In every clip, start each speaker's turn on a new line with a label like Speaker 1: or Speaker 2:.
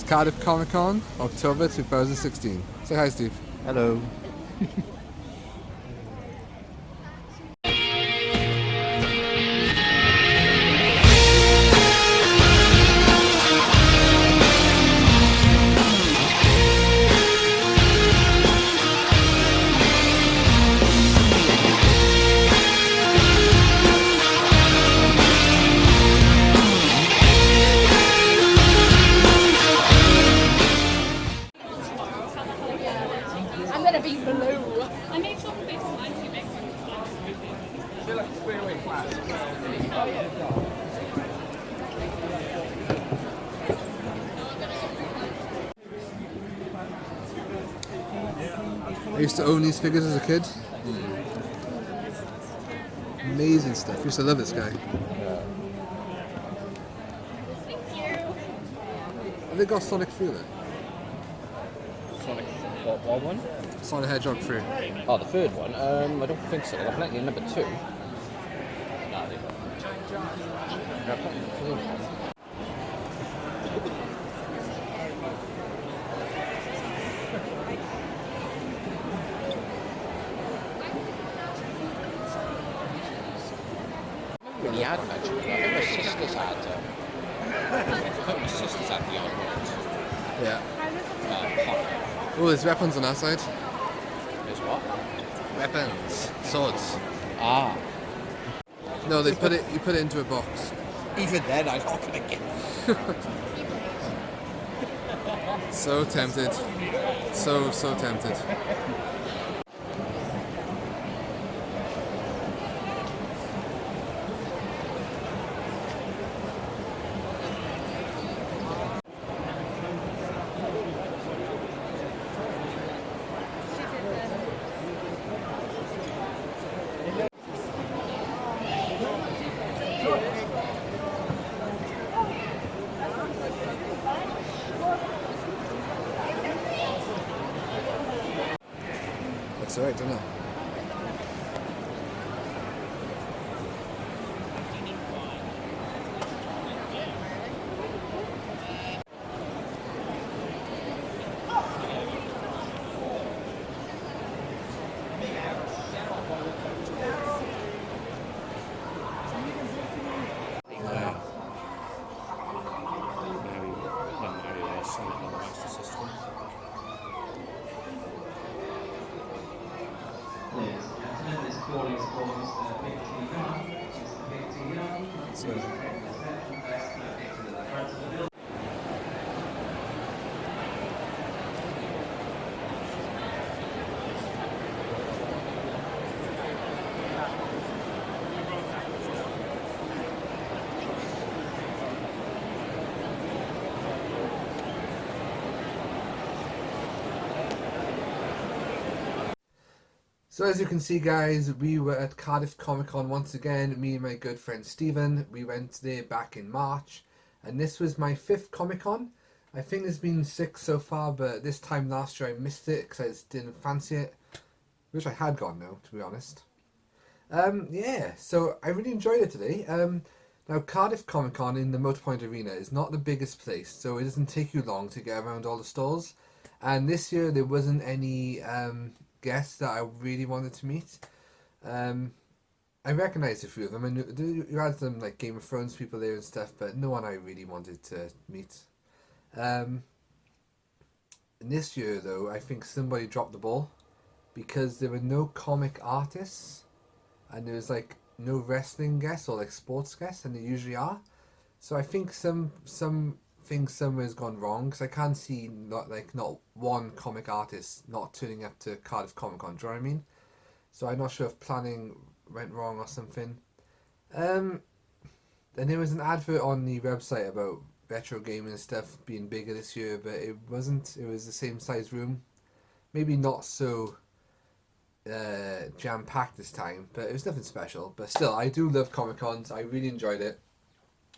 Speaker 1: Cardiff Comic Con, October 2016. Say hi, Steve.
Speaker 2: Hello.
Speaker 3: I'm gonna be blue. I need something to fancy make
Speaker 1: I used to own these figures as a kid. Amazing stuff. Used to love this guy. Have they got Sonic 3 there?
Speaker 2: Sonic, what one?
Speaker 1: Sonic Hedgehog 3.
Speaker 2: Oh, the third one? I don't think so. They've got plenty in number 2. No, they've got plenty in the third one. Really had much. I think my sisters had. I think my sisters had the odd ones.
Speaker 1: Yeah.
Speaker 2: Pocket.
Speaker 1: Oh, there's weapons on that side.
Speaker 2: There's what?
Speaker 1: Weapons. Swords.
Speaker 2: Ah.
Speaker 1: No, they put it. You put it into a box.
Speaker 2: Even then, I'm not gonna get it.
Speaker 1: So tempted. So tempted. That's alright, don't know. So as you can see, guys, we were at Cardiff Comic Con once again. Me and my good friend Stephen. We went there back in March, and this was my 5th Comic Con. I think there's been 6 so far, but this time last year I missed it because I just didn't fancy it. Wish I had gone though, to be honest. Yeah, so I really enjoyed it today. Now Cardiff Comic Con in the Motorpoint Arena is not the biggest place, so it doesn't take you long to get around all the stalls. And this year there wasn't any guests that I really wanted to meet. I recognised a few of them. I knew you had some like Game of Thrones people there and stuff, but no one I really wanted to meet. And this year though, I think somebody dropped the ball because there were no comic artists and there was like no wrestling guests or like sports guests, and there usually are. So I think some things somewhere's gone wrong because I can't see not one comic artist not turning up to Cardiff Comic Con. Do you know what I mean? So I'm not sure if planning went wrong or something. Then there was an advert on the website about retro gaming and stuff being bigger this year, but it wasn't. It was the same size room, maybe not so jam-packed this time, but it was nothing special. But still, I do love Comic Cons. I really enjoyed it.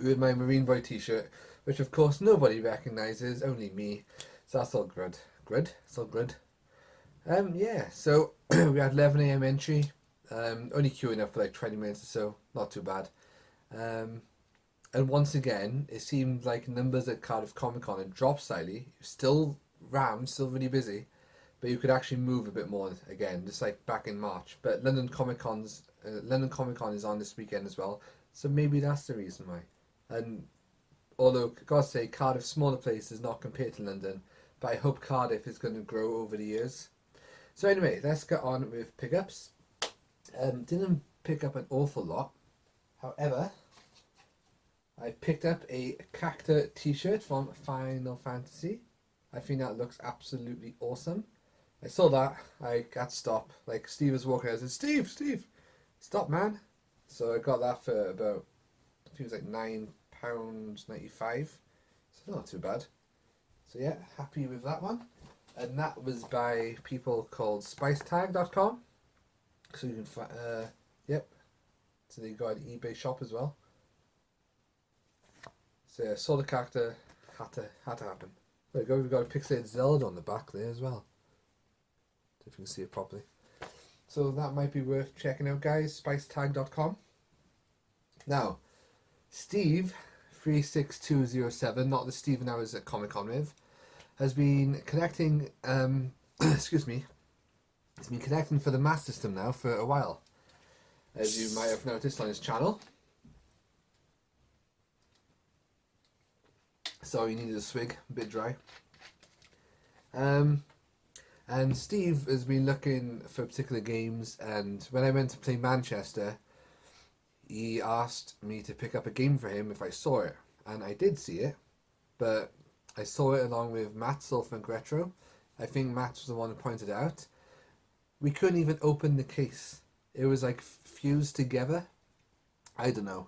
Speaker 1: With my Marine Boy t-shirt, which of course nobody recognises, only me. So that's all good. Good? It's all good. Yeah, so we had 11 AM entry. Only queuing up for like 20 minutes or so. Not too bad. And once again, it seemed like numbers at Cardiff Comic Con had dropped slightly. Still rammed, still really busy, but you could actually move a bit more again, just like back in March. But London Comic Con is on this weekend as well, so maybe that's the reason why. And although, gotta say, Cardiff, smaller place, is not compared to London, but I hope Cardiff is going to grow over the years. So anyway, let's get on with pickups. Didn't pick up an awful lot. However, I picked up a Cacta t-shirt from Final Fantasy. I think that looks absolutely awesome. I saw that, I had to stop. Like, Steve was walking, I said, Steve, stop, man. So I got that for about, I think it was like £9.95. So not too bad. So yeah, happy with that one. And that was by people called spicetag.com. So you can find, yep. So they got an eBay shop as well. So yeah, saw the character, had to happen. There we go, we've got a pixelated Zelda on the back there as well. If you can see it properly. So that might be worth checking out, guys. Spicetag.com. Now, Steve36207, not the Steven I was at Comic Con with, has been connecting, excuse me, he's been connecting for the Master System now for a while, as you might have noticed on his channel. So he needed a swig, a bit dry. And Steve has been looking for particular games, and when I went to play Manchester, he asked me to pick up a game for him if I saw it, and I did see it, but I saw it along with Matt Sulfunk Retro. I think Matt was the one who pointed it out. We couldn't even open the case. It was like fused together. I don't know.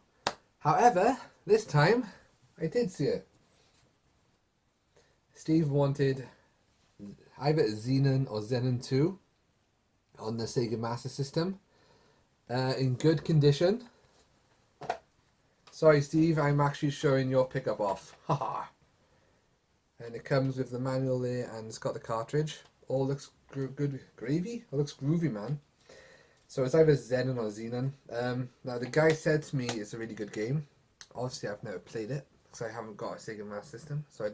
Speaker 1: However, this time I did see it. Steve wanted either Xenon or Xenon 2 on the Sega Master System in good condition. Sorry, Steve, I'm actually showing your pickup off. Haha. And it comes with the manual there, and it's got the cartridge. All looks good. Gravy? It looks groovy, man. So it's either Xenon or Xenon. Now, the guy said to me it's a really good game. Obviously, I've never played it because I haven't got a Sega Master System. So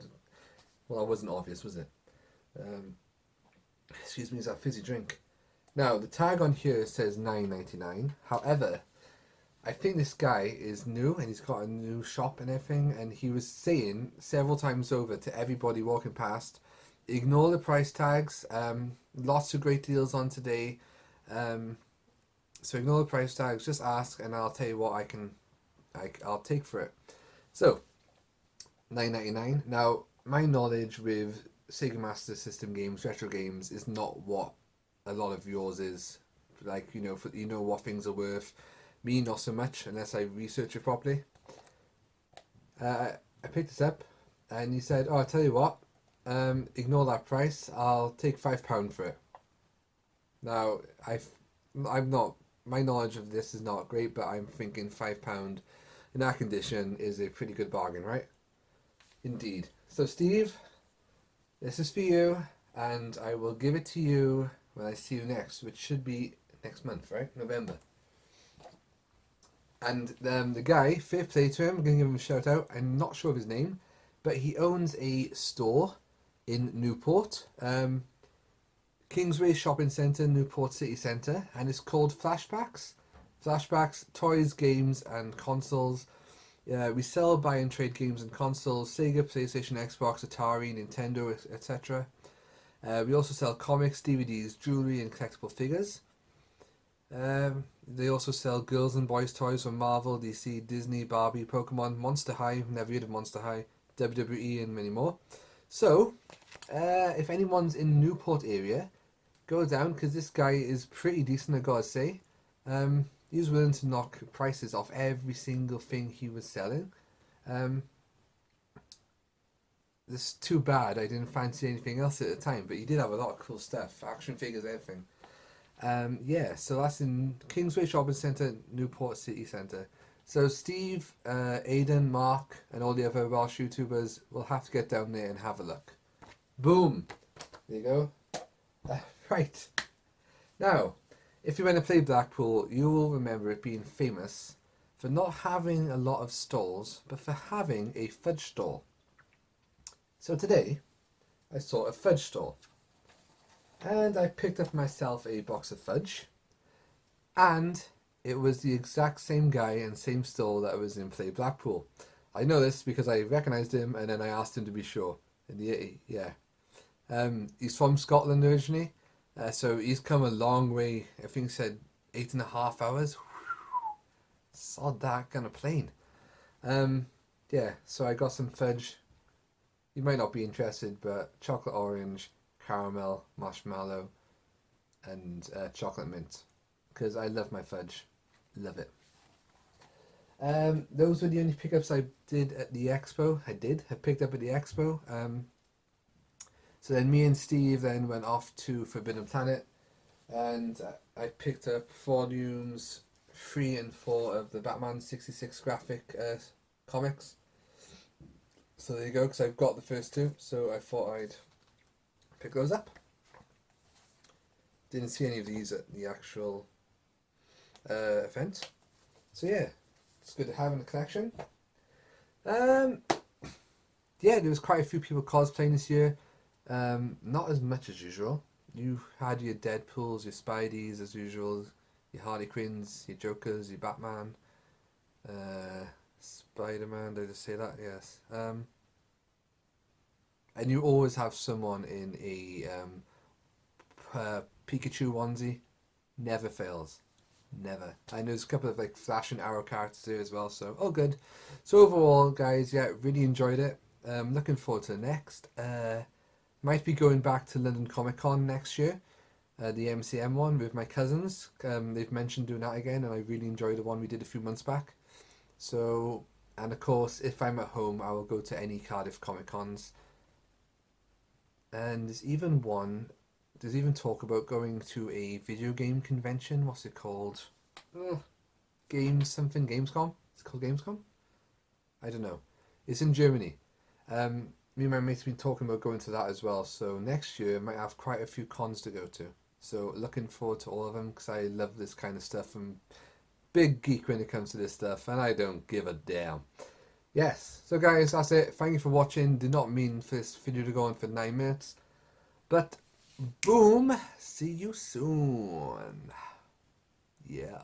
Speaker 1: well, that wasn't obvious, was it? Excuse me, it's a fizzy drink. Now, the tag on here says $9.99. However, I think this guy is new and he's got a new shop and everything, and he was saying several times over to everybody walking past, ignore the price tags, lots of great deals on today, so ignore the price tags, just ask and I'll tell you what I'll take for it. So, $9.99. Now, my knowledge with Sega Master System games, retro games, is not what a lot of yours is. Like, you know what things are worth. Me, not so much, unless I research it properly. I picked this up, and he said, "Oh, I'll tell you what. Ignore that price. I'll take £5 for it." Now, I'm not. My knowledge of this is not great, but I'm thinking £5 in that condition is a pretty good bargain, right? Indeed. So, Steve, this is for you, and I will give it to you when I see you next, which should be next month, right? November. And the guy, fair play to him, I'm going to give him a shout out. I'm not sure of his name, but he owns a store in Newport, Kingsway Shopping Centre, Newport City Centre, and it's called Flashbacks. Flashbacks, toys, games, and consoles. We sell, buy, and trade games and consoles: Sega, PlayStation, Xbox, Atari, Nintendo, etc. We also sell comics, DVDs, jewellery, and collectible figures. They also sell girls and boys toys from Marvel, DC, Disney, Barbie, Pokemon, Monster High, never heard of Monster High, WWE, and many more. So, if anyone's in Newport area, go down, because this guy is pretty decent, I gotta say. He was willing to knock prices off every single thing he was selling. It's too bad I didn't fancy anything else at the time, but he did have a lot of cool stuff, action figures, everything. Yeah, so that's in Kingsway Shopping Centre, Newport City Centre. So Steve, Aidan, Mark, and all the other Welsh YouTubers will have to get down there and have a look. Boom! There you go. Right. Now, if you went to play Blackpool, you will remember it being famous for not having a lot of stalls, but for having a fudge stall. So today, I saw a fudge stall, and I picked up myself a box of fudge, and it was the exact same guy and same stall that was in Play Blackpool. I know this because I recognised him, and then I asked him to be sure. And yeah, he's from Scotland originally, so he's come a long way. I think he said 8.5 hours. Sod that kind of plane. Yeah, so I got some fudge. You might not be interested, but chocolate orange, caramel, marshmallow, and chocolate mint. Because I love my fudge. Love it. Those were the only pickups I did at the expo. I picked up at the expo. So then me and Steve then went off to Forbidden Planet, and I picked up volumes 3 and 4 of the Batman 66 graphic comics. So there you go, because I've got the first 2, so I thought I'd pick those up. Didn't see any of these at the actual event. So yeah, it's good to have in the collection. Yeah, there was quite a few people cosplaying this year. Not as much as usual. You had your Deadpools, your Spideys as usual, your Harley Quinns, your Jokers, your Batman, Spider-Man, did I just say that? Yes. And you always have someone in a Pikachu onesie. Never fails. Never. And there's a couple of like Flash and Arrow characters there as well, so all good. So overall, guys, yeah, really enjoyed it. Looking forward to the next. Might be going back to London Comic Con next year, the MCM one with my cousins. They've mentioned doing that again, and I really enjoyed the one we did a few months back. So, and of course, if I'm at home, I will go to any Cardiff Comic Cons. And there's even talk about going to a video game convention. What's it called? Gamescom? It's called Gamescom? I don't know. It's in Germany. Me and my mates have been talking about going to that as well. So next year I might have quite a few cons to go to. So looking forward to all of them because I love this kind of stuff. I'm big geek when it comes to this stuff, and I don't give a damn. Yes. So guys, that's it. Thank you for watching. Did not mean for this video to go on for 9 minutes, but boom. See you soon. Yeah.